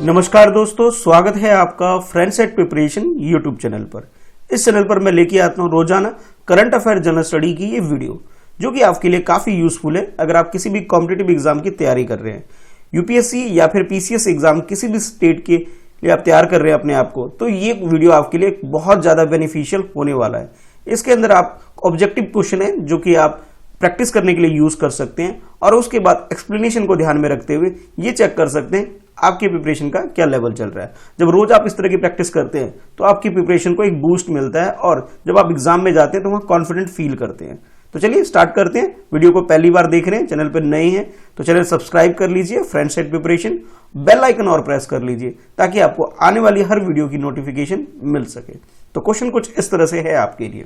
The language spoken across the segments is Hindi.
नमस्कार दोस्तों, स्वागत है आपका friends at preparation YouTube channel पर। इस चैनल पर मैं लेके आता हूं रोजाना करंट अफेयर जनरल स्टडी की ये वीडियो, जो कि आपके लिए काफी यूजफुल है अगर आप किसी भी कॉम्पिटिटिव एग्जाम की तैयारी कर रहे हैं। यूपीएससी या फिर पीसीएस एग्जाम किसी भी स्टेट के लिए आप तैयार कर रहे हैं अपने आप को, तो ये वीडियो आपके लिए बहुत ज्यादा बेनिफिशियल होने वाला है। इसके अंदर आप ऑब्जेक्टिव क्वेश्चन है जो कि आप प्रैक्टिस करने के लिए यूज कर सकते हैं, और उसके बाद एक्सप्लेनेशन को ध्यान में रखते हुए ये चेक कर सकते हैं आपकी प्रिपरेशन का क्या लेवल चल रहा है। जब रोज आप इस तरह की प्रैक्टिस करते हैं तो आपकी प्रिपरेशन को एक बूस्ट मिलता है, और जब आप एग्जाम में जाते हैं तो वहां कॉन्फिडेंट फील करते हैं। तो चलिए स्टार्ट करते हैं। वीडियो को पहली बार देख रहे हैं, चैनल पर नए हैं तो चैनल सब्सक्राइब कर लीजिए, friends at preparation, bell icon और प्रेस कर लीजिए ताकि आपको आने वाली हर वीडियो की नोटिफिकेशन मिल सके। तो क्वेश्चन कुछ इस तरह से है आपके लिए।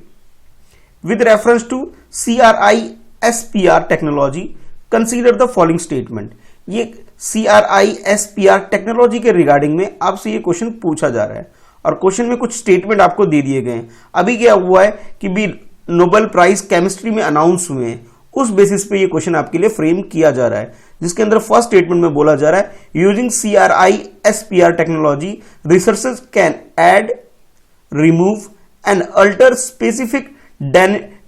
With reference to CRISPR technology consider the following statement. ये CRISPR टेक्नोलॉजी के रिगार्डिंग में आपसे ये क्वेश्चन पूछा जा रहा है, और क्वेश्चन में कुछ स्टेटमेंट आपको दे दिए गए हैं। अभी क्या हुआ है कि भी नोबेल प्राइज केमिस्ट्री में अनाउंस हुए हैं, उस बेसिस पे ये क्वेश्चन आपके लिए फ्रेम किया जा रहा है, जिसके अंदर फर्स्ट स्टेटमेंट में बोला जा रहा है using CRISPR technology researchers can add, remove and alter specific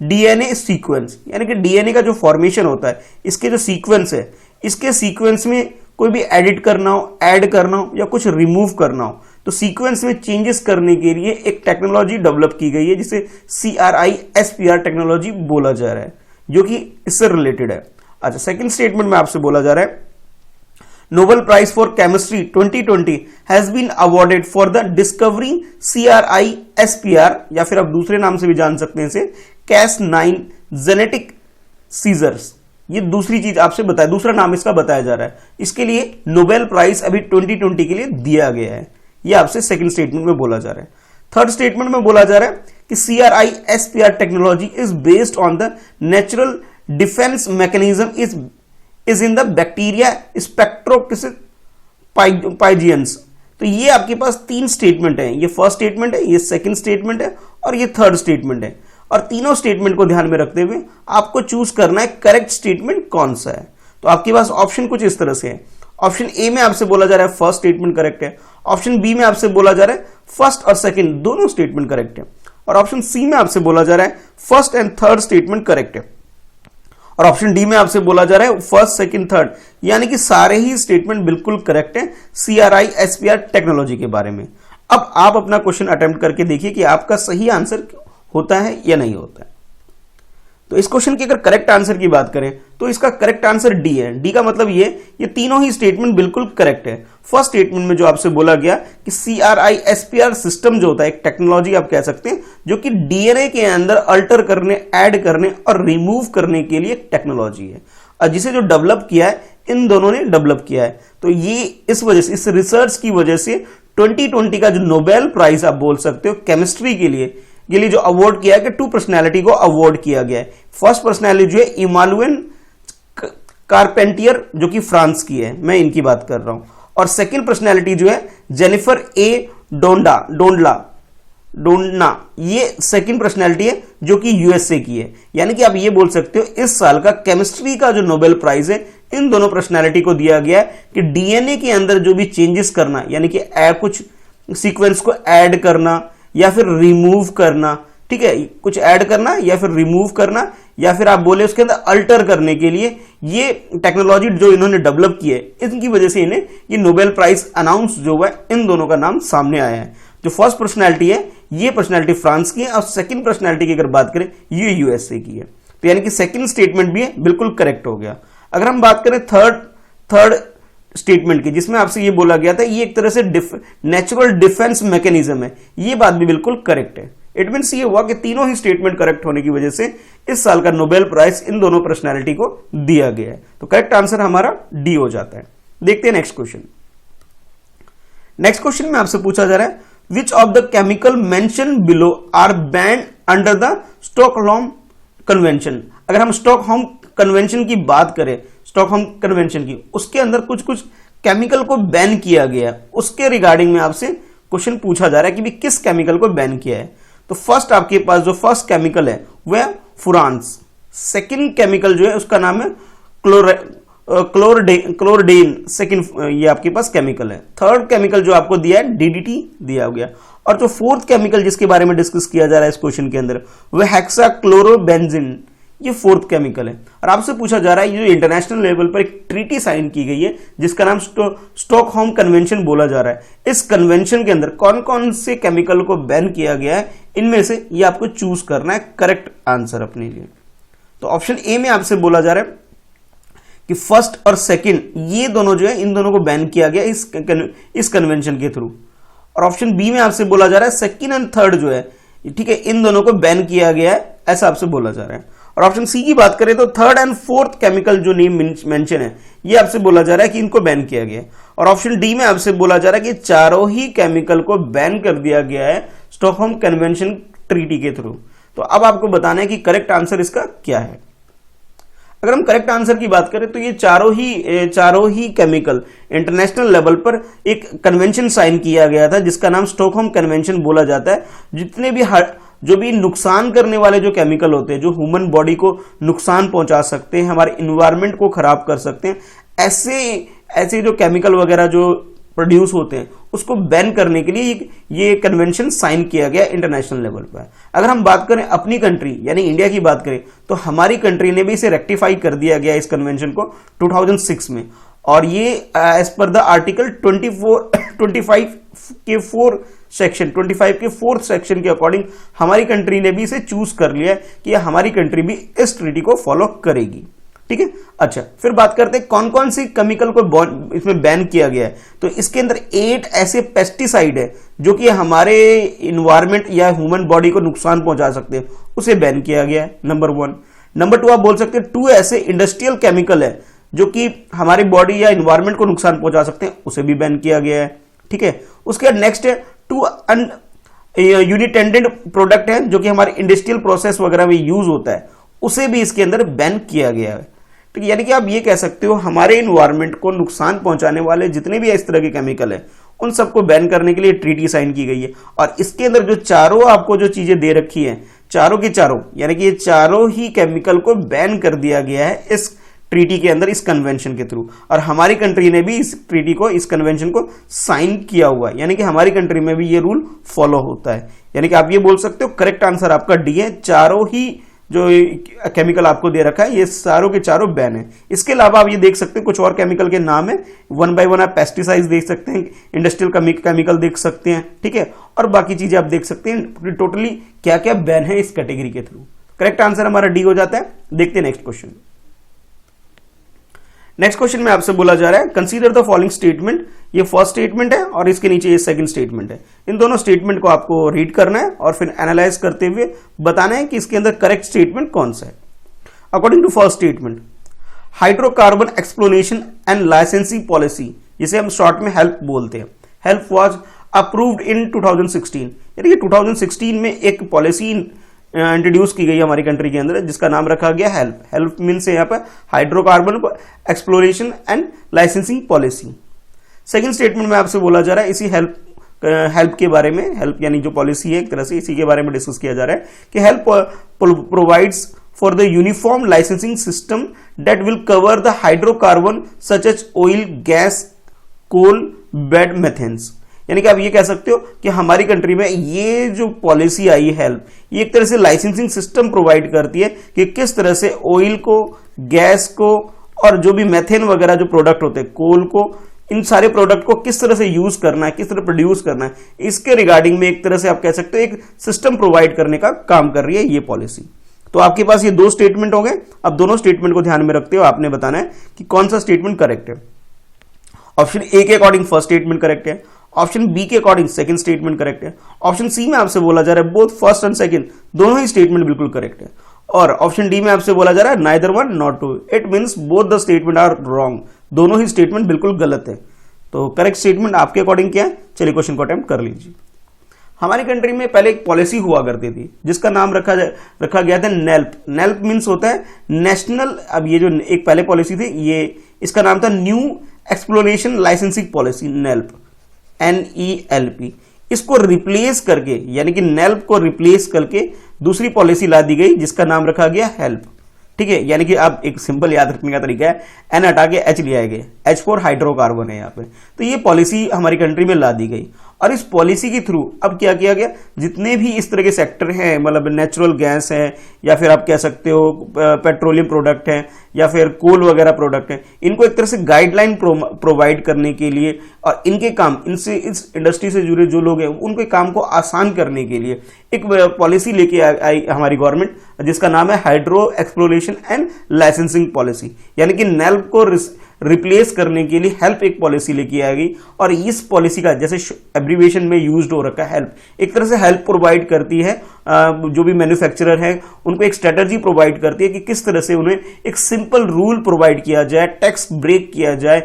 DNA sequence, यानी कि DNA का जो फॉर्मेशन होता है, इसके जो सीक्वेंस है, इसके सीक्वेंस में कोई भी एडिट करना हो, ऐड करना हो या कुछ रिमूव करना हो, तो सीक्वेंस में चेंजेस करने के लिए एक टेक्नोलॉजी डेवलप की गई है जिसे CRISPR टेक्नोलॉजी बोला जा रहा है, जो कि इससे रिलेटेड है। अच्छा, सेकंड स्टेटमेंट में आपसे बोला जा रहा है Nobel prize for chemistry 2020 has been awarded for the discovery CRISPR, या फिर आप दूसरे नाम से भी जान सकते हैं इसे, Cas9 जेनेटिक सीजर्स। ये दूसरी चीज आपसे बताया, दूसरा नाम इसका बताया जा रहा है। इसके लिए नोबेल प्राइज अभी 2020 के लिए दिया गया है, ये आपसे सेकंड स्टेटमेंट में बोला जा रहा है। थर्ड स्टेटमेंट में बोला जा रहा है कि CRISPR technology is based on the natural defence mechanism is in the bacteria स्पेक्ट्रोकिसिस पाइजियंस। तो ये आपके पास तीन स्टेटमेंट है, ये फर्स्ट स्टेटमेंट है, ये सेकंड स्टेटमेंट है, और ये थर्ड स्टेटमेंट है। और तीनों स्टेटमेंट को ध्यान में रखते हुए आपको चूज करना है करेक्ट स्टेटमेंट कौन सा है। तो आपके पास ऑप्शन कुछ इस तरह से है। ऑप्शन ए में आपसे बोला जा रहा है फर्स्ट स्टेटमेंट करेक्ट है, ऑप्शन बी में आपसे बोला जा रहा है फर्स्ट और सेकंड दोनों स्टेटमेंट करेक्ट है, और ऑप्शन सी में आपसे बोला जा रहा है first and third statement correct है, और ऑप्शन डी में आपसे बोला जा रहा है फर्स्ट सेकंड थर्ड, यानी कि सारे ही स्टेटमेंट बिल्कुल करेक्ट है CRISPR टेक्नोलॉजी के बारे में। अब आप अपना क्वेश्चन अटेम्प्ट करके देखिए कि आपका सही आंसर होता है या नहीं होता है। तो इस क्वेश्चन के अगर करेक्ट आंसर की बात करें तो इसका करेक्ट आंसर डी है। डी का मतलब ये तीनों ही स्टेटमेंट बिल्कुल करेक्ट है। फर्स्ट स्टेटमेंट में जो आपसे बोला गया कि CRISPR सिस्टम जो होता है, एक टेक्नोलॉजी आप कह सकते हैं, जो कि DNA के अंदर अल्टर करने, ऐड करने और रिमूव करने के लिए टेक्नोलॉजी है, और जिसे जो डेवलप किया है इन दोनों ने डेवलप किया है। तो ये इस वजह से, इस रिसर्च की वजह से 2020 का जो नोबेल प्राइज आप बोल सकते हो केमिस्ट्री के लिए जो अवार्ड किया है कि टू पर्सनैलिटी को अवार्ड किया गया है। फर्स्ट पर्सनैलिटी जो है इमानुएल कारपेंटियर, जो कि फ्रांस की है, मैं इनकी बात कर रहा हूं, और सेकंड पर्सनैलिटी जो है जेनिफर ए डोंडना, ये सेकंड पर्सनैलिटी है जो कि यूएसए की है। यानी कि आप ये बोल सकते हो इस साल का केमिस्ट्री का जो नोबेल प्राइज है इन दोनों पर्सनैलिटी को दिया गया है कि डीएनए के अंदर जो भी चेंजेस करना, यानी कि कुछ सीक्वेंस को ऐड करना या फिर रिमूव करना, ठीक है, कुछ ऐड करना या फिर रिमूव करना, या फिर आप बोले उसके अंदर अल्टर करने के लिए ये टेक्नोलॉजी जो इन्होंने डेवलप की है, इनकी वजह से इन्हें ये नोबेल प्राइज अनाउंस जो हुआ है, इन दोनों का नाम सामने आया है। जो फर्स्ट पर्सनैलिटी है ये पर्सनैलिटी फ्रांस की है, और सेकंड पर्सनैलिटी की अगर बात करें ये यूएसए की है। तो यानी कि सेकंड स्टेटमेंट भी है, बिल्कुल करेक्ट हो गया। अगर हम बात करें थर्ड स्टेटमेंट की, जिसमें आपसे ये बोला गया था ये एक तरह से नेचुरल डिफेंस मैकेनिज्म है, ये बात भी बिल्कुल करेक्ट है। इट मींस ये हुआ कि तीनों ही स्टेटमेंट करेक्ट होने की वजह से इस साल का नोबेल प्राइज इन दोनों पर्सनैलिटी को दिया गया है। तो करेक्ट आंसर हमारा डी हो जाता है। देखते हैं नेक्स्ट क्वेश्चन। नेक्स्ट क्वेश्चन में आपसे पूछा जा रहा है which of the chemical mention below are band under the Stockholm convention. अगर हम स्टॉकहोम कन्वेंशन की बात करें, स्टॉकहोम कन्वेंशन की, उसके अंदर कुछ केमिकल को बैन किया गया, उसके रिगार्डिंग में आपसे क्वेश्चन पूछा जा रहा है कि भी किस केमिकल को बैन किया है। तो फर्स्ट आपके पास जो फर्स्ट केमिकल है वह फुरांस, सेकंड केमिकल जो है उसका नाम है क्लोरडेन सेकंड ये आपके पास केमिकल है। थर्ड केमिकल जो आपको दिया है डीडीटी दिया गया, और जो फोर्थ केमिकल जिसके बारे में डिस्कस किया जा रहा है इस क्वेश्चन के अंदर वह हेक्साक्लोरोबेंजीन, ये फोर्थ केमिकल है। और आपसे पूछा जा रहा है ये इंटरनेशनल लेवल पर एक ट्रीटी साइन की गई है जिसका नाम स्टॉकहोम कन्वेंशन बोला जा रहा है। इस कन्वेंशन के अंदर कौन कौन से केमिकल को बैन किया गया है, इनमें से ये आपको चूज करना है करेक्ट आंसर अपने लिए। तो ऑप्शन ए में आपसे बोला जा रहा है कि फर्स्ट और सेकंड ये दोनों जो है इन दोनों को बैन किया गया इस कन्वेंशन के थ्रू। और ऑप्शन बी में आपसे बोला जा रहा है सेकंड एंड थर्ड जो है, ठीक है, इन दोनों को बैन किया गया है, ऐसा आपसे बोला जा रहा है। और ऑप्शन सी की बात करें तो थर्ड एंड फोर्थ केमिकल जो नेम मेंशन है ये आपसे बोला जा रहा है कि इनको बैन किया गया है। और ऑप्शन डी में आपसे बोला जा रहा है कि चारों ही केमिकल को बैन कर दिया गया है स्टॉकहोम कन्वेंशन ट्रीटी के थ्रू। तो अब आपको बताना है कि करेक्ट आंसर इसका क्या है। अगर हम करेक्ट आंसर की बात करें तो ये चारों ही केमिकल इंटरनेशनल लेवल पर एक कन्वेंशन साइन किया गया था जिसका नाम स्टॉकहोम कन्वेंशन बोला जाता है। जितने भी जो भी नुकसान करने वाले जो केमिकल होते हैं, जो ह्यूमन बॉडी को नुकसान पहुंचा सकते हैं, हमारे इन्वायरमेंट को खराब कर सकते हैं, ऐसे जो केमिकल वगैरह जो प्रोड्यूस होते हैं उसको बैन करने के लिए ये कन्वेंशन साइन किया गया इंटरनेशनल लेवल पर। अगर हम बात करें अपनी कंट्री यानी इंडिया की बात करें तो हमारी कंट्री ने भी इसे रेक्टिफाई कर दिया गया इस कन्वेंशन को 2006 में। और ये एज पर द आर्टिकल 25 के फोर्थ सेक्शन के अकॉर्डिंग हमारी कंट्री ने भी इसे चूज कर लिया है कि हमारी कंट्री भी इस ट्रीटी को फॉलो करेगी। ठीक है, अच्छा फिर बात करते हैं कौन कौन सी केमिकल को इसमें बैन किया गया है। तो इसके अंदर 8 ऐसे पेस्टिसाइड है जो कि हमारे इन्वायरमेंट या ह्यूमन बॉडी को नुकसान पहुंचा सकते हैं, उसे बैन किया गया है, नंबर 1। नंबर 2 आप बोल सकते हैं 2 ऐसे इंडस्ट्रियल केमिकल है जो कि हमारी बॉडी या इन्वायरमेंट को नुकसान पहुंचा सकते हैं, उसे भी बैन किया गया है। ठीक है, उसके बाद नेक्स्ट है 2 यूनिटेंडेड प्रोडक्ट है जो कि हमारे इंडस्ट्रियल प्रोसेस वगैरह में यूज होता है, उसे भी इसके अंदर बैन किया गया है। ठीक है, यानी कि आप ये कह सकते हो हमारे इन्वायरमेंट को नुकसान पहुंचाने वाले जितने भी इस तरह के केमिकल है उन सबको बैन करने के लिए ट्रीटी साइन की गई है। और इसके अंदर जो चारों आपको जो चीजें दे रखी है, चारों के चारों यानी कि ये चारों ही केमिकल को बैन कर दिया गया है इस ट्रीटी के अंदर, इस कन्वेंशन के थ्रू। और हमारी कंट्री ने भी इस ट्रीटी को, इस कन्वेंशन को साइन किया हुआ है, यानी कि हमारी कंट्री में भी ये रूल फॉलो होता है। यानी कि आप ये बोल सकते हो करेक्ट आंसर आपका डी है। चारों ही जो केमिकल आपको दे रखा है ये चारों के चारों बैन है। इसके अलावा आप ये देख सकते हैं कुछ और केमिकल के नाम है, 1 by 1 आप पेस्टिसाइड्स देख सकते हैं, इंडस्ट्रियल केमिकल देख सकते हैं, ठीक है, और बाकी चीजें आप देख सकते हैं टोटली क्या क्या बैन है इस कैटेगरी के थ्रू। करेक्ट आंसर हमारा डी हो जाता है। देखते हैं नेक्स्ट क्वेश्चन। नेक्स्ट क्वेश्चन में आपसे बोला जा रहा है कंसीडर द फॉलोइंग स्टेटमेंट। ये फर्स्ट स्टेटमेंट है और इसके नीचे ये सेकंड स्टेटमेंट है। इन दोनों स्टेटमेंट को आपको रीड करना है और फिर एनालाइज करते हुए बताना है कि इसके अंदर करेक्ट स्टेटमेंट कौन सा है। According to first statement, hydrocarbon exploration and licensing policy, जिसे हम शॉर्ट में हेल्प बोलते हैं, हेल्प वाज अप्रूव्ड इन 2016। यानी कि 2016 में एक पॉलिसी इंट्रोड्यूस की गई हमारी कंट्री के अंदर जिसका नाम रखा गया हेल्प। हेल्प मीन्स यहाँ पर hydrocarbon exploration and licensing policy. Second statement में आपसे बोला जा रहा है इसी हेल्प के बारे में, हेल्प यानी जो पॉलिसी है एक तरह से इसी के बारे में डिस्कस किया जा रहा है कि help provides for the uniform licensing system that will cover the hydrocarbon such as oil, gas, coal, bed, methanes. यानी कि आप ये कह सकते हो कि हमारी कंट्री में ये जो पॉलिसी आई हेल्प, ये एक तरह से लाइसेंसिंग सिस्टम प्रोवाइड करती है कि किस तरह से ऑयल को, गैस को और जो भी मेथेन वगैरह जो प्रोडक्ट होते हैं, कोल को, इन सारे प्रोडक्ट को किस तरह से यूज करना है, किस तरह प्रोड्यूस करना है, इसके रिगार्डिंग में एक तरह से आप कह सकते हो एक सिस्टम प्रोवाइड करने का काम कर रही है ये पॉलिसी। तो आपके पास ये 2 स्टेटमेंट हो गए। अब दोनों स्टेटमेंट को ध्यान में रखते हो आपने बताना है कि कौन सा स्टेटमेंट करेक्ट है। ऑप्शन ए के अकॉर्डिंग फर्स्ट स्टेटमेंट करेक्ट है, ऑप्शन बी के अकॉर्डिंग सेकंड स्टेटमेंट करेक्ट है, ऑप्शन सी में आपसे बोला जा रहा है बोथ फर्स्ट एंड सेकंड दोनों ही स्टेटमेंट बिल्कुल करेक्ट है, और ऑप्शन डी में आपसे बोला जा रहा है neither one not two. It means both the statement are wrong, दोनों ही स्टेटमेंट बिल्कुल गलत है। तो करेक्ट स्टेटमेंट आपके अकॉर्डिंग क्या है, चलिए क्वेश्चन को अटेम्प्ट कर लीजिए। हमारी कंट्री में पहले एक पॉलिसी हुआ करती थी जिसका नाम रखा गया था नेल्प। नेल्प मीन्स होता है नेशनल, अब ये जो एक पहले पॉलिसी थी ये इसका नाम था new exploration licensing policy, NELP, NELP। इसको रिप्लेस करके यानी कि नेल्प को रिप्लेस करके दूसरी पॉलिसी ला दी गई जिसका नाम रखा गया हेल्प। ठीक है, यानी कि आप एक सिंपल याद रखने का तरीका है, एन हटा के एच ले आएंगे, H4 हाइड्रोकार्बन है यहाँ पे। तो ये पॉलिसी हमारी कंट्री में ला दी गई और इस पॉलिसी के थ्रू अब क्या किया गया, जितने भी इस तरह के सेक्टर हैं, मतलब नेचुरल गैस है या फिर आप कह सकते हो पेट्रोलियम प्रोडक्ट है या फिर कोल वगैरह प्रोडक्ट है, इनको एक तरह से गाइडलाइन प्रोवाइड करने के लिए और इनके काम, इनसे इस इंडस्ट्री से जुड़े जो लोग हैं उनके काम को आसान करने के लिए एक पॉलिसी लेके आई हमारी गवर्नमेंट, जिसका नाम है hydro exploration and licensing policy, यानी कि नेल्प को रिप्लेस करने के लिए हेल्प एक पॉलिसी लेके आ गई। और इस पॉलिसी का जैसे एब्रीविएशन में यूज्ड हो रखा है हेल्प, एक तरह से हेल्प प्रोवाइड करती है जो भी मैन्युफैक्चरर है उनको एक स्ट्रेटजी प्रोवाइड करती है कि किस तरह से उन्हें एक सिंपल रूल प्रोवाइड किया जाए, टैक्स ब्रेक किया जाए,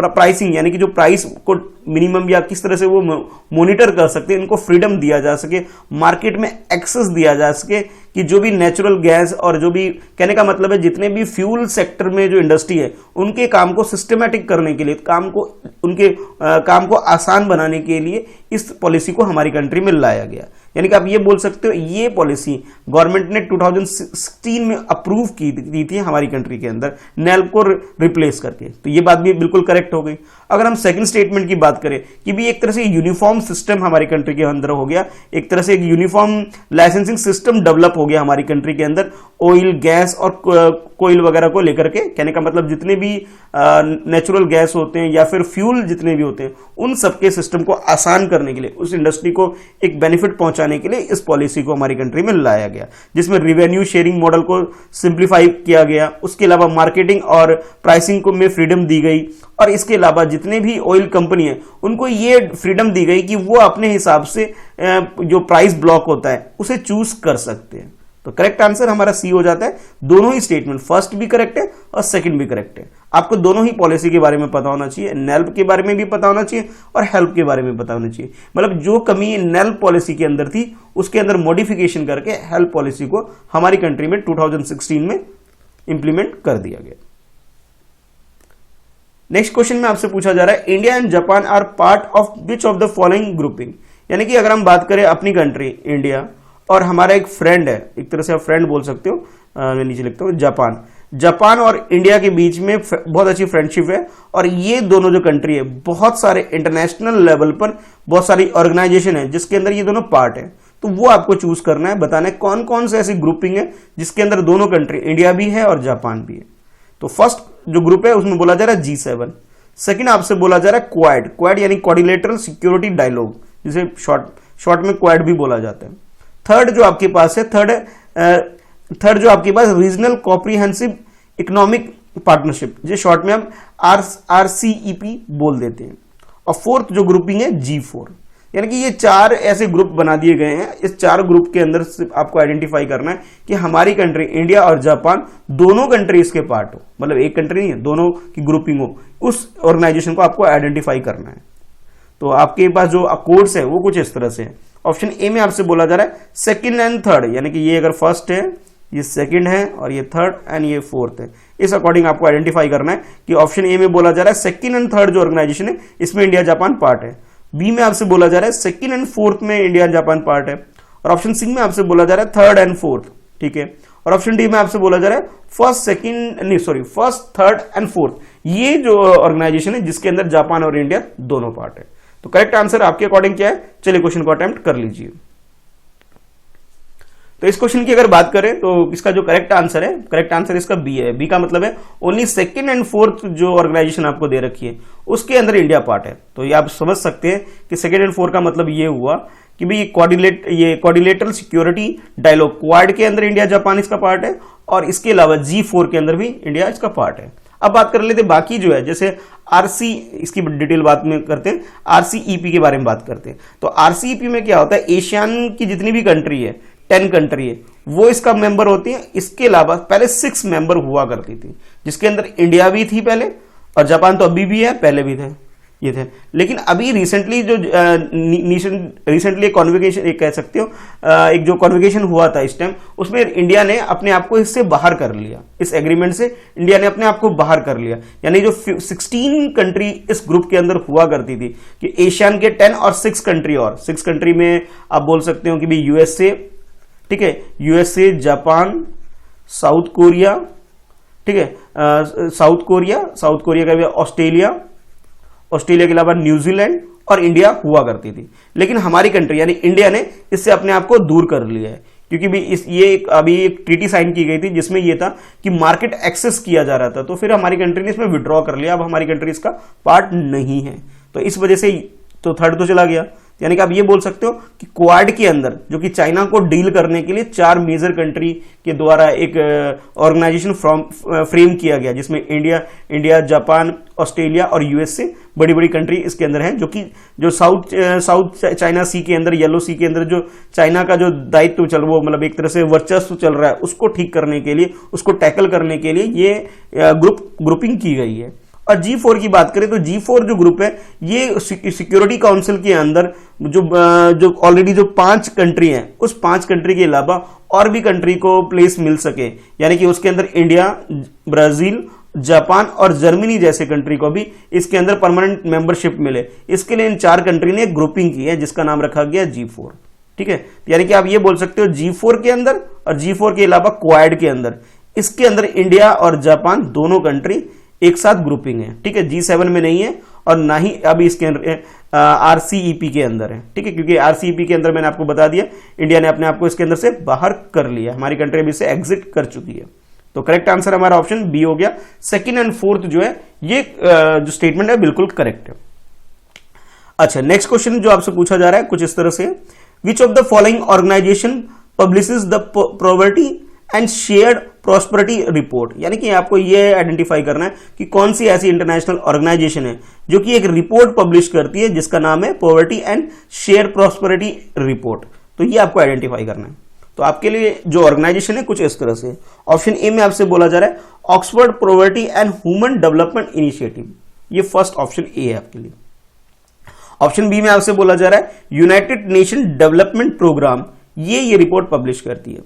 प्राइसिंग यानी कि जो प्राइस को मिनिमम या किस तरह से वो मॉनिटर कर सकते हैं, इनको फ्रीडम दिया जा सके, मार्केट में एक्सेस दिया जा सके कि जो भी नेचुरल गैस और जो भी, कहने का मतलब है जितने भी फ्यूल सेक्टर में जो इंडस्ट्री है उनके काम को सिस्टमेटिक करने के लिए, उनके काम को आसान बनाने के लिए इस पॉलिसी को हमारी कंट्री में लाया गया। यानी कि आप ये बोल सकते हो ये पॉलिसी गवर्नमेंट ने 2016 में अप्रूव की थी हमारी कंट्री के अंदर नेल्प को रिप्लेस करके। तो ये बात भी बिल्कुल करेक्ट हो गई। अगर हम सेकंड स्टेटमेंट की बात करें कि भी एक तरह से यूनिफॉर्म सिस्टम हमारी कंट्री के अंदर हो गया, एक तरह से एक यूनिफॉर्म लाइसेंसिंग सिस्टम डेवलप हो गया हमारी कंट्री के अंदर ऑयल, गैस और कोयल वगैरह को लेकर के। कहने का मतलब जितने भी नेचुरल गैस होते हैं या फिर फ्यूल जितने भी होते हैं उन सबके सिस्टम को आसान करने के लिए, उस इंडस्ट्री को एक बेनिफिट पहुंचाने के लिए इस पॉलिसी को हमारी कंट्री में लाया गया, जिसमें रिवेन्यू शेयरिंग मॉडल को सिंप्लीफाई किया गया। उसके अलावा मार्केटिंग और प्राइसिंग को में फ्रीडम दी गई और इसके अलावा जितने भी ऑयल कंपनी है उनको ये फ्रीडम दी गई कि वो अपने हिसाब से जो प्राइस ब्लॉक होता है उसे चूज कर सकते हैं। तो करेक्ट आंसर हमारा सी हो जाता है। दोनों ही स्टेटमेंट, फर्स्ट भी करेक्ट है और सेकंड भी करेक्ट है। आपको दोनों ही पॉलिसी के बारे में पता होना चाहिए, नेल्प के बारे में भी पता होना चाहिए और हेल्प के बारे में पता होना चाहिए। मतलब जो कमी नेल्प पॉलिसी के अंदर थी उसके अंदर मॉडिफिकेशन करके हेल्प पॉलिसी को हमारी कंट्री में 2016 में इंप्लीमेंट कर दिया गया। नेक्स्ट क्वेश्चन में आपसे पूछा जा रहा है, India and Japan are part of which of the following grouping. यानी कि अगर हम बात करें अपनी कंट्री इंडिया और हमारा एक फ्रेंड है, एक तरह से आप फ्रेंड बोल सकते हो, मैं नीचे लिखता हूं जापान और इंडिया के बीच में बहुत अच्छी फ्रेंडशिप है और ये दोनों जो कंट्री है बहुत सारे इंटरनेशनल लेवल पर बहुत सारी ऑर्गेनाइजेशन है जिसके अंदर ये दोनों पार्ट है। तो वो आपको चूज करना है, बताना है कौन कौन से ऐसी ग्रुपिंग है जिसके अंदर दोनों कंट्री, इंडिया भी है और जापान भी है। तो फर्स्ट जो ग्रुप है उसमें बोला जा रहा है G7। सेकंड आपसे बोला जा रहा है क्वाड यानी क्वाड्रिलेटरल सिक्योरिटी डायलॉग, जिसे शॉर्ट में क्वाड भी बोला जाता है। थर्ड जो आपके पास है थर्ड जो आपके पास रीजनल कॉम्प्रिहेंसिव इकोनॉमिक पार्टनरशिप, जो शॉर्ट में हम RCEP बोल देते हैं। और फोर्थ जो ग्रुपिंग है G4। यानी कि ये चार ऐसे ग्रुप बना दिए गए हैं। इस चार ग्रुप के अंदर आपको आइडेंटिफाई करना है कि हमारी कंट्री इंडिया और जापान दोनों कंट्री इसके पार्ट हो, मतलब एक कंट्री नहीं है, दोनों की ग्रुपिंग हो, उस ऑर्गेनाइजेशन को आपको आइडेंटिफाई करना है। तो आपके पास जो कोड्स है वो कुछ इस तरह से है। ऑप्शन ए में आपसे बोला जा रहा है सेकंड एंड थर्ड, यानी कि ये अगर फर्स्ट है, ये सेकंड है और ये थर्ड एंड ये फोर्थ है। इस अकॉर्डिंग आपको आइडेंटिफाई करना है कि ऑप्शन ए में बोला जा रहा है सेकंड एंड थर्ड जो ऑर्गेनाइजेशन है इसमें इंडिया जापान पार्ट है। बी में आपसे बोला जा रहा है सेकंड एंड फोर्थ में इंडिया जापान पार्ट है। और ऑप्शन सी में आपसे बोला जा रहा है थर्ड एंड फोर्थ, ठीक है। और ऑप्शन डी में आपसे बोला जा रहा है फर्स्ट, थर्ड एंड फोर्थ, ये जो ऑर्गेनाइजेशन है जिसके अंदर जापान और इंडिया दोनों पार्ट है। तो करेक्ट आंसर आपके अकॉर्डिंग क्या है, चलिए क्वेश्चन को अटेम्प्ट कर लीजिए। तो इस क्वेश्चन की अगर बात करें तो इसका जो करेक्ट आंसर इसका बी है। बी का मतलब है ओनली सेकंड एंड फोर्थ जो ऑर्गेनाइजेशन आपको दे रखी है उसके अंदर इंडिया पार्ट है। तो ये आप समझ सकते हैं कि सेकंड एंड फोर्थ का मतलब ये हुआ कि भाई ये कोऑर्डिनेटल सिक्योरिटी डायलॉग क्वाड के अंदर इंडिया जापान इसका पार्ट है और इसके अलावा G4 के अंदर भी इंडिया इसका पार्ट है। अब बात कर लेते बाकी जो है, जैसे इसकी डिटेल बात में करते हैं, RCEP के बारे में बात करते हैं। तो RCEP में क्या होता है, एशियन की जितनी भी कंट्री है 10 कंट्री है वो इसका मेंबर होती है। इसके अलावा पहले 6 मेंबर हुआ करती थी जिसके अंदर इंडिया भी थी पहले और जापान तो अभी भी है, पहले भी थे ये थे। लेकिन अभी रिसेंटली जो रिसेंटली कॉन्वोकेशन एक कह सकते हो, एक जो कॉन्वोकेशन हुआ था इस टाइम, उसमें इंडिया ने अपने आप को इससे बाहर कर लिया, इस एग्रीमेंट से इंडिया ने अपने आप को बाहर कर लिया। यानी जो 16 कंट्री इस ग्रुप के अंदर हुआ करती थी कि एशियन के 10 और 6 कंट्री, और 6 कंट्री में आप बोल सकते हो कि भी USA, ठीक है, USA, जापान, साउथ कोरिया, ठीक है, साउथ कोरिया का भी ऑस्ट्रेलिया, ऑस्ट्रेलिया के अलावा न्यूजीलैंड और इंडिया हुआ करती थी। लेकिन हमारी कंट्री यानी इंडिया ने इससे अपने आप को दूर कर लिया है, क्योंकि भी अभी एक ट्रीटी साइन की गई थी जिसमें ये था कि मार्केट एक्सेस किया जा रहा था, तो फिर हमारी कंट्री ने इसमें विड्रॉ कर लिया। अब हमारी कंट्री इसका पार्ट नहीं है, तो इस वजह से तो थर्ड तो चला गया। यानी कि आप ये बोल सकते हो कि क्वाड के अंदर, जो कि चाइना को डील करने के लिए 4 मेजर कंट्री के द्वारा एक ऑर्गेनाइजेशन फ्रेम किया गया, जिसमें इंडिया, जापान, ऑस्ट्रेलिया और यूएसए बड़ी बड़ी कंट्री इसके अंदर हैं, जो कि जो साउथ चाइना सी के अंदर, येलो सी के अंदर जो चाइना का जो दायित्व चल, वो मतलब एक तरह से वर्चस्व चल रहा है, उसको ठीक करने के लिए, उसको टैकल करने के लिए ये ग्रुपिंग की गई है। और G4 की बात करें तो G4 जो ग्रुप है, ये सिक्योरिटी काउंसिल के अंदर जो ऑलरेडी जो 5 कंट्री हैं, उस 5 कंट्री के अलावा और भी कंट्री को प्लेस मिल सके, यानी कि उसके अंदर इंडिया, ब्राजील, जापान और जर्मनी जैसे कंट्री को भी इसके अंदर परमानेंट मेंबरशिप मिले, इसके लिए इन 4 कंट्री ने ग्रुपिंग की है, जिसका नाम रखा गया G4। ठीक है, यानी कि आप ये बोल सकते हो G4 के अंदर और G4 के अलावा क्वाड के अंदर, इसके अंदर इंडिया और जापान दोनों कंट्री एक साथ ग्रुपिंग है। ठीक है, G7 में नहीं है और ना ही अभी इसके अंदर RCEP के अंदर है। ठीक है, क्योंकि RCEP के अंदर मैंने आपको बता दिया, इंडिया ने अपने आप को इसके अंदर से बाहर कर लिया, हमारी कंट्री अभी से एग्जिट कर चुकी है। तो करेक्ट आंसर हमारा ऑप्शन बी हो गया। सेकंड एंड फोर्थ जो है ये जो स्टेटमेंट है बिल्कुल करेक्ट है। अच्छा, नेक्स्ट क्वेश्चन जो आपसे पूछा जा रहा है कुछ इस तरह से, which of the following organization publishes the poverty and shared prosperity report, यानी कि आपको ये आइडेंटिफाई करना है कि कौन सी ऐसी इंटरनेशनल ऑर्गेनाइजेशन है जो कि एक रिपोर्ट पब्लिश करती है जिसका नाम है poverty and share prosperity report. तो ये आपको आइडेंटिफाई करना है। तो आपके लिए जो ऑर्गेनाइजेशन है कुछ इस तरह से, ऑप्शन ए में आपसे बोला जा रहा है Oxford poverty and human development initiative, ये फर्स्ट ऑप्शन ए है आपके लिए। ऑप्शन बी में आपसे बोला जा रहा है यूनाइटेड नेशन डेवलपमेंट प्रोग्राम, ये रिपोर्ट पब्लिश करती है।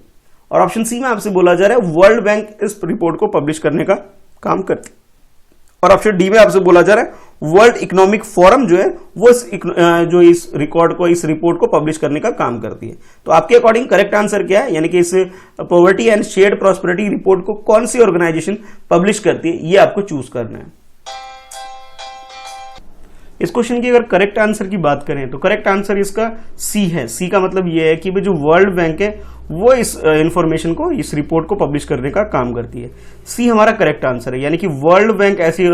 और ऑप्शन सी में आपसे बोला जा रहा है वर्ल्ड बैंक इस रिपोर्ट को पब्लिश करने का काम करती है। और ऑप्शन डी में आपसे बोला जा रहा है वर्ल्ड इकोनॉमिक फोरम जो है वो इस रिपोर्ट को पब्लिश करने का काम करती है। तो आपके अकॉर्डिंग करेक्ट आंसर क्या है, यानी कि इस poverty and shared prosperity report को कौन सी ऑर्गेनाइजेशन पब्लिश करती है, ये आपको चूज करना है। इस क्वेश्चन की अगर करेक्ट आंसर की बात करें तो करेक्ट आंसर इसका सी है। सी का मतलब यह है कि जो वर्ल्ड बैंक है वो इस इंफॉर्मेशन को, इस रिपोर्ट को पब्लिश करने का काम करती है। सी हमारा करेक्ट आंसर है, यानी कि वर्ल्ड बैंक ऐसी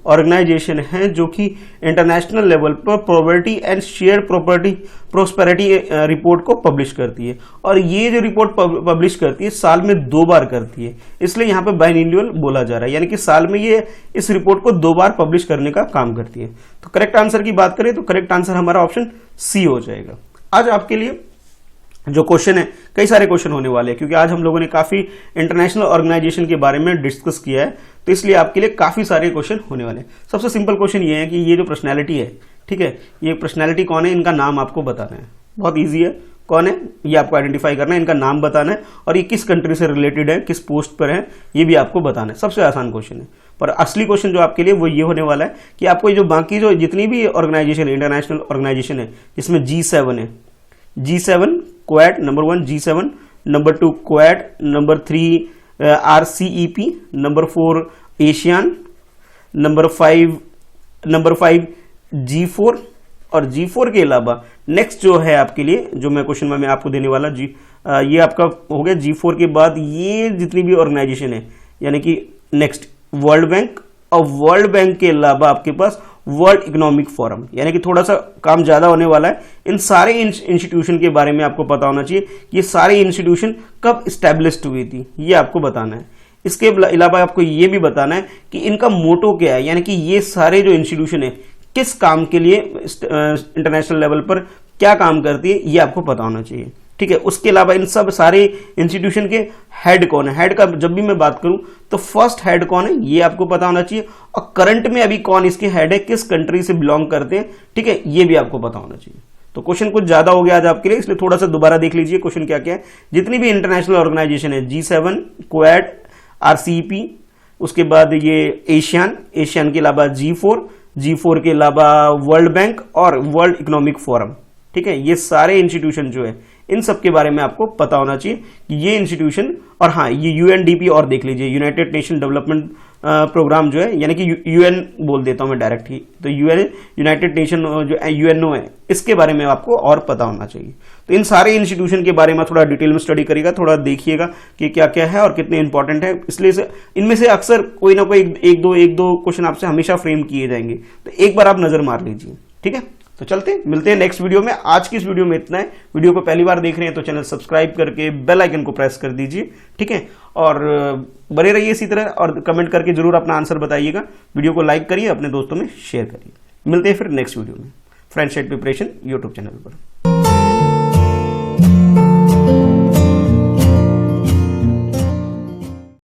ऑर्गेनाइजेशन है जो कि इंटरनेशनल लेवल पर poverty and share prosperity report को पब्लिश करती है। और ये जो रिपोर्ट पब्लिश करती है साल में 2 बार करती है, इसलिए यहाँ पे बाइनएनुअल बोला जा रहा है, यानी कि साल में ये इस रिपोर्ट को 2 बार पब्लिश करने का काम करती है। तो करेक्ट आंसर की बात करें तो करेक्ट आंसर हमारा ऑप्शन सी हो जाएगा। आज आपके लिए जो क्वेश्चन है, कई सारे क्वेश्चन होने वाले हैं, क्योंकि आज हम लोगों ने काफी इंटरनेशनल ऑर्गेनाइजेशन के बारे में डिस्कस किया है, तो इसलिए आपके लिए काफी सारे क्वेश्चन होने वाले हैं। सबसे सिंपल क्वेश्चन ये है कि ये जो पर्सनैलिटी है, ठीक है, ये पर्सनैलिटी कौन है, इनका नाम आपको बताना है। बहुत ईजी है, कौन है ये आपको आइडेंटिफाई करना है, इनका नाम बताना है और ये किस कंट्री से रिलेटेड है, किस पोस्ट पर है, ये भी आपको बताना है। सबसे आसान क्वेश्चन है। पर असली क्वेश्चन जो आपके लिए वो ये होने वाला है कि आपको जो बाकी जो जितनी भी ऑर्गेनाइजेशन है, इंटरनेशनल ऑर्गेनाइजेशन है, जिसमें G7 है, G7 quad number 1 G7, number 2 quad, number 3 RCEP, number 4 ASEAN, number 5 G4 और G4 के अलावा नेक्स्ट जो है आपके लिए, जो मैं क्वेश्चन में आपको देने वाला ये आपका हो गया। G4 के बाद ये जितनी भी ऑर्गेनाइजेशन है, यानी कि नेक्स्ट वर्ल्ड बैंक, और वर्ल्ड बैंक के अलावा आपके पास वर्ल्ड इकोनॉमिक फोरम, यानी कि थोड़ा सा काम ज्यादा होने वाला है। इन सारे इंस्टीट्यूशन के बारे में आपको पता होना चाहिए, ये सारे इंस्टीट्यूशन कब स्टैब्लिश्ड हुई थी, ये आपको बताना है। इसके अलावा आपको ये भी बताना है कि इनका मोटो क्या है, यानी कि ये सारे जो इंस्टीट्यूशन है किस काम के लिए इंटरनेशनल लेवल पर क्या काम करती है, ये आपको पता होना चाहिए। ठीक है, उसके अलावा इन सब सारे इंस्टीट्यूशन के हेड कौन है, हेड का जब भी मैं बात करूं तो फर्स्ट हेड कौन है ये आपको पता होना चाहिए, और करंट में अभी कौन इसके हेड है, किस कंट्री से बिलोंग करते हैं, ठीक है, ये भी आपको पता होना चाहिए। तो क्वेश्चन कुछ ज्यादा हो गया आज आपके लिए, इसलिए थोड़ा सा दोबारा देख लीजिए क्वेश्चन क्या क्या है। जितनी भी इंटरनेशनल ऑर्गेनाइजेशन है, G7, क्वाड, RCEP, उसके बाद ये एशियन के अलावा G4 के अलावा वर्ल्ड बैंक और वर्ल्ड इकोनॉमिक फोरम, ठीक है, ये सारे इंस्टीट्यूशन जो है इन सब के बारे में आपको पता होना चाहिए कि ये इंस्टीट्यूशन, और हाँ ये यूएनडीपी और देख लीजिए, यूनाइटेड नेशन डेवलपमेंट प्रोग्राम जो है, यानी कि यूएन बोल देता हूं मैं डायरेक्ट ही, तो यूएन यूनाइटेड नेशन जो यूएनओ है, इसके बारे में आपको और पता होना चाहिए। तो इन सारे इंस्टीट्यूशन के बारे में थोड़ा डिटेल में स्टडी करिएगा, थोड़ा देखिएगा कि क्या क्या है और कितने इंपॉर्टेंट है। इसलिए इनमें से अक्सर कोई ना कोई एक दो क्वेश्चन आपसे हमेशा फ्रेम किए जाएंगे, तो एक बार आप नजर मार लीजिए। ठीक है, तो चलते मिलते हैं नेक्स्ट वीडियो में। आज की इस वीडियो में इतना है। वीडियो को पहली बार देख रहे हैं तो चैनल सब्सक्राइब करके बेल आइकन को प्रेस कर दीजिए। ठीक है, और बने रहिए इसी तरह, और कमेंट करके जरूर अपना आंसर बताइएगा। वीडियो को लाइक करिए, अपने दोस्तों में शेयर करिए। मिलते हैं फिर नेक्स्ट वीडियो में फ्रेंडशिप प्रिपरेशन यूट्यूब चैनल पर।